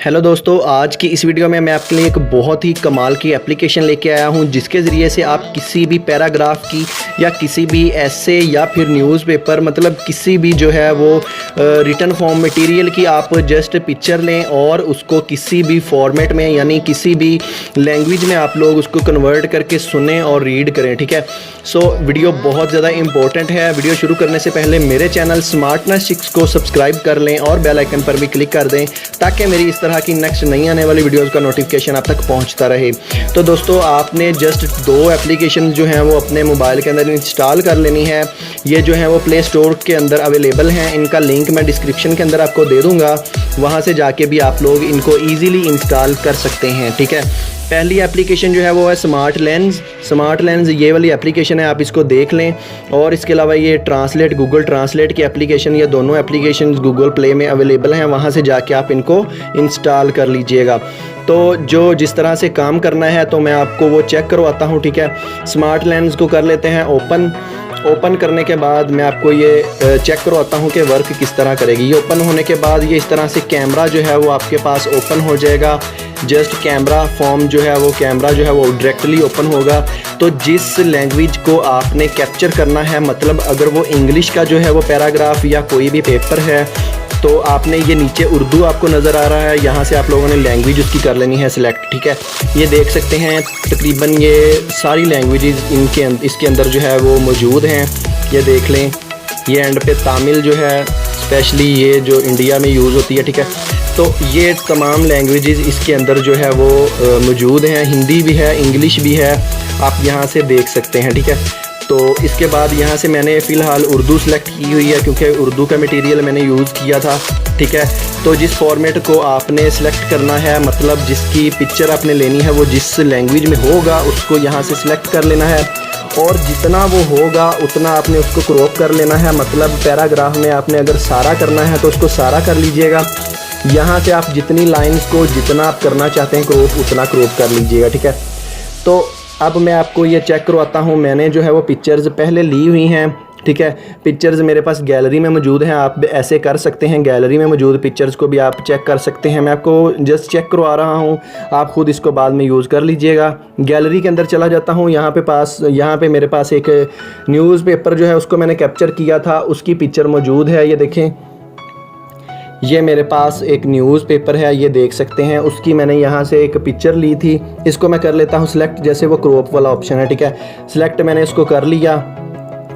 Hello दोस्तों, आज की इस वीडियो में मैं आपके लिए एक बहुत ही कमाल की एप्लीकेशन लेके आया हूं जिसके ज़रिए से आप किसी भी पैराग्राफ की या किसी भी ऐसे या फिर न्यूज़पेपर मतलब किसी भी जो है वो रिटन फॉर्म मटेरियल की आप जस्ट पिक्चर लें और उसको किसी भी फॉर्मेट में यानी किसी भी लैंग्वेज में आप लोग उसको कन्वर्ट करके सुने और रीड करें। ठीक है, सो वीडियो बहुत ज़्यादा इंपॉर्टेंट है। वीडियो शुरू करने से पहले मेरे चैनल स्मार्टनेस 6 को सब्सक्राइब कर लें और बेल आइकन पर भी क्लिक कर दें ताकि मेरी इस तरह की नेक्स्ट नई आने वाली वीडियोस का नोटिफिकेशन आप तक पहुंचता रहे। तो दोस्तों, आपने जस्ट 2 एप्लीकेशन जो हैं वो अपने मोबाइल के अंदर इंस्टॉल कर लेनी है। ये जो है वो प्ले स्टोर के अंदर अवेलेबल हैं। इनका लिंक मैं डिस्क्रिप्शन के अंदर आपको दे दूंगा, वहां से जाके भी आप लोग इनको ईजिली इंस्टॉल कर सकते हैं। ठीक है, पहली एप्लीकेशन जो है वो है स्मार्ट लेंस। ये वाली एप्लीकेशन है, आप इसको देख लें। और इसके अलावा ये ट्रांसलेट, गूगल ट्रांसलेट की एप्लीकेशन, ये दोनों एप्लीकेशन गूगल प्ले में अवेलेबल हैं, वहाँ से जाके आप इनको इंस्टॉल कर लीजिएगा। तो जो जिस तरह से काम करना है तो मैं आपको वो चेक करवाता हूँ। ठीक है, स्मार्ट लेंस को कर लेते हैं ओपन करने के बाद मैं आपको ये चेक करवाता हूँ कि वर्क किस तरह करेगी। ये ओपन होने के बाद ये इस तरह से कैमरा जो है वो आपके पास ओपन हो जाएगा। जस्ट कैमरा फॉर्म जो है वो कैमरा जो है वो डायरेक्टली ओपन होगा। तो जिस लैंग्वेज को आपने कैप्चर करना है, मतलब अगर वो इंग्लिश का जो है वो पैराग्राफ या कोई भी पेपर है तो आपने ये नीचे उर्दू आपको नज़र आ रहा है, यहाँ से आप लोगों ने लैंग्वेज उसकी कर लेनी है सिलेक्ट। ठीक है, ये देख सकते हैं तकरीबन ये सारी लैंग्वेजेस इसके अंदर जो है वो मौजूद हैं। ये देख लें, ये एंड पे तामिल जो है स्पेशली ये जो इंडिया में यूज़ होती है। ठीक है, तो ये तमाम लैंग्वेजेस इसके अंदर जो है वो मौजूद हैं। हिंदी भी है, इंग्लिश भी है, आप यहाँ से देख सकते हैं। ठीक है, तो इसके बाद यहाँ से मैंने फ़िलहाल उर्दू सेलेक्ट की हुई है क्योंकि उर्दू का मटेरियल मैंने यूज़ किया था। ठीक है, तो जिस फॉर्मेट को आपने सेलेक्ट करना है, मतलब जिसकी पिक्चर आपने लेनी है वो जिस लैंग्वेज में होगा उसको यहाँ से सिलेक्ट कर लेना है और जितना वो होगा उतना आपने उसको क्रॉप कर लेना है। मतलब पैराग्राफ में आपने अगर सारा करना है तो उसको सारा कर लीजिएगा। यहाँ से आप जितनी लाइंस को जितना आप करना चाहते हैं क्रॉप, उतना क्रॉप कर लीजिएगा। ठीक है, तो अब मैं आपको ये चेक करवाता हूँ। मैंने जो है वो पिक्चर्स पहले ली हुई हैं। ठीक है, पिक्चर्स मेरे पास गैलरी में मौजूद हैं, आप ऐसे कर सकते हैं। गैलरी में मौजूद पिक्चर्स को भी आप चेक कर सकते हैं। मैं आपको जस्ट चेक करवा रहा हूँ, आप ख़ुद इसको बाद में यूज़ कर लीजिएगा। गैलरी के अंदर चला जाता हूँ। यहाँ पे मेरे पास एक न्यूज़पेपर जो है उसको मैंने कैप्चर किया था, उसकी पिक्चर मौजूद है। ये देखें, ये मेरे पास एक न्यूज़पेपर है, ये देख सकते हैं। उसकी मैंने यहाँ से एक पिक्चर ली थी। इसको मैं कर लेता हूँ सिलेक्ट, जैसे वो क्रॉप वाला ऑप्शन है। ठीक है, सिलेक्ट मैंने इसको कर लिया।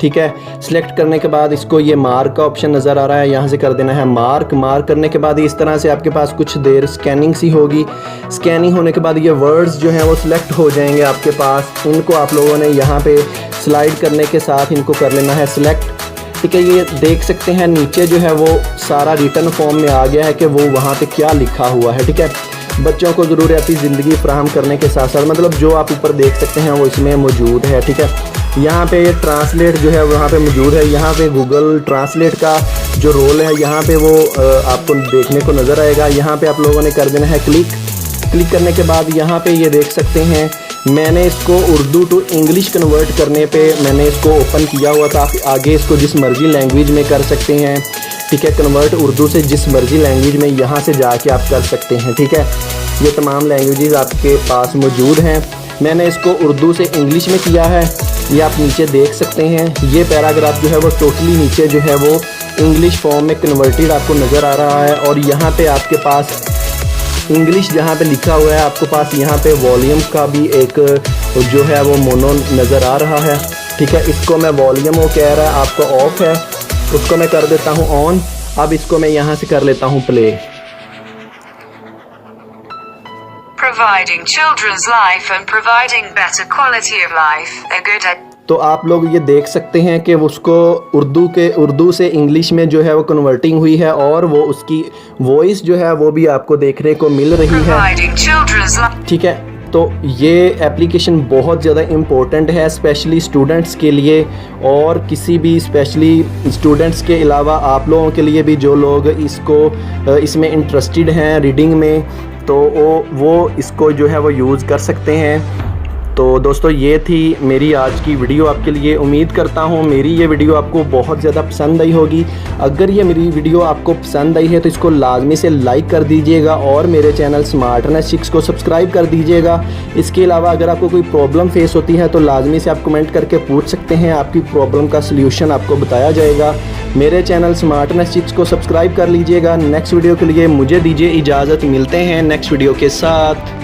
ठीक है, सिलेक्ट करने के बाद इसको ये मार्क का ऑप्शन नज़र आ रहा है, यहाँ से कर देना है मार्क करने के बाद इस तरह से आपके पास कुछ देर स्कैनिंग सी होगी। स्कैनिंग होने के बाद ये वर्ड्स जो हैं वो सिलेक्ट हो जाएंगे आपके पास। इनको आप लोगों ने यहाँ पे स्लाइड करने के साथ इनको कर लेना है सिलेक्ट। ठीक है, ये देख सकते हैं नीचे जो है वो सारा रिटन फॉर्म में आ गया है कि वो वहाँ पे क्या लिखा हुआ है। ठीक है, बच्चों को ज़रूरियाती ज़िंदगी फराहम करने के साथ साथ मतलब जो आप ऊपर देख सकते हैं वो इसमें मौजूद है। ठीक है, यहाँ पे ये ट्रांसलेट जो है वहाँ पे मौजूद है। यहाँ पे गूगल ट्रांसलेट का जो रोल है यहाँ पे वो आपको देखने को नज़र आएगा। यहाँ पे आप लोगों ने कर देना है क्लिक करने के बाद यहाँ पे ये देख सकते हैं मैंने इसको उर्दू टू इंग्लिश कन्वर्ट करने पे मैंने इसको ओपन किया हुआ था। आप आगे इसको जिस मर्ज़ी लैंग्वेज में कर सकते हैं। ठीक है, कन्वर्ट उर्दू से जिस मर्ज़ी लैंग्वेज में यहाँ से जाके आप कर सकते हैं। ठीक है, ये तमाम लैंग्वेजेस आपके पास मौजूद हैं। मैंने इसको उर्दू से इंग्लिश में किया है, ये आप नीचे देख सकते हैं। ये पैराग्राफ जो है वो टोटली नीचे जो है वो इंग्लिश फॉर्म में कन्वर्टेड आपको नज़र आ रहा है। और यहाँ पे आपके पास इंग्लिश जहाँ पे लिखा हुआ है, आपके पास यहाँ पे वॉल्यूम का भी एक जो है वो मोनो नज़र आ रहा है। ठीक है, इसको मैं वॉल्यूम वो कह रहा है आपका ऑफ है, उसको मैं कर देता हूँ ऑन। अब इसको मैं यहाँ से कर लेता हूँ play. Providing children's life and providing better quality of life, a good तो आप लोग ये देख सकते हैं कि उसको उर्दू से इंग्लिश में जो है वो कन्वर्टिंग हुई है और वो उसकी वॉइस जो है वो भी आपको देखने को मिल रही है। ठीक है, तो ये एप्लीकेशन बहुत ज़्यादा इम्पोर्टेंट है स्पेशली स्टूडेंट्स के लिए और किसी भी स्पेशली स्टूडेंट्स के अलावा आप लोगों के लिए भी जो लोग इसमें इंटरेस्टेड हैं रीडिंग में, तो वो इसको जो है वो यूज़ कर सकते हैं। तो दोस्तों ये थी मेरी आज की वीडियो आपके लिए। उम्मीद करता हूँ मेरी ये वीडियो आपको बहुत ज़्यादा पसंद आई होगी। अगर ये मेरी वीडियो आपको पसंद आई है तो इसको लाजमी से लाइक कर दीजिएगा और मेरे चैनल स्मार्टनेस 6 को सब्सक्राइब कर दीजिएगा। इसके अलावा अगर आपको कोई प्रॉब्लम फेस होती है तो लाजमी से आप कमेंट करके पूछ सकते हैं, आपकी प्रॉब्लम का सल्यूशन आपको बताया जाएगा। मेरे चैनल स्मार्टनेस 6 को सब्सक्राइब कर लीजिएगा। नेक्स्ट वीडियो के लिए मुझे दीजिए इजाज़त, मिलते हैं नेक्स्ट वीडियो के साथ।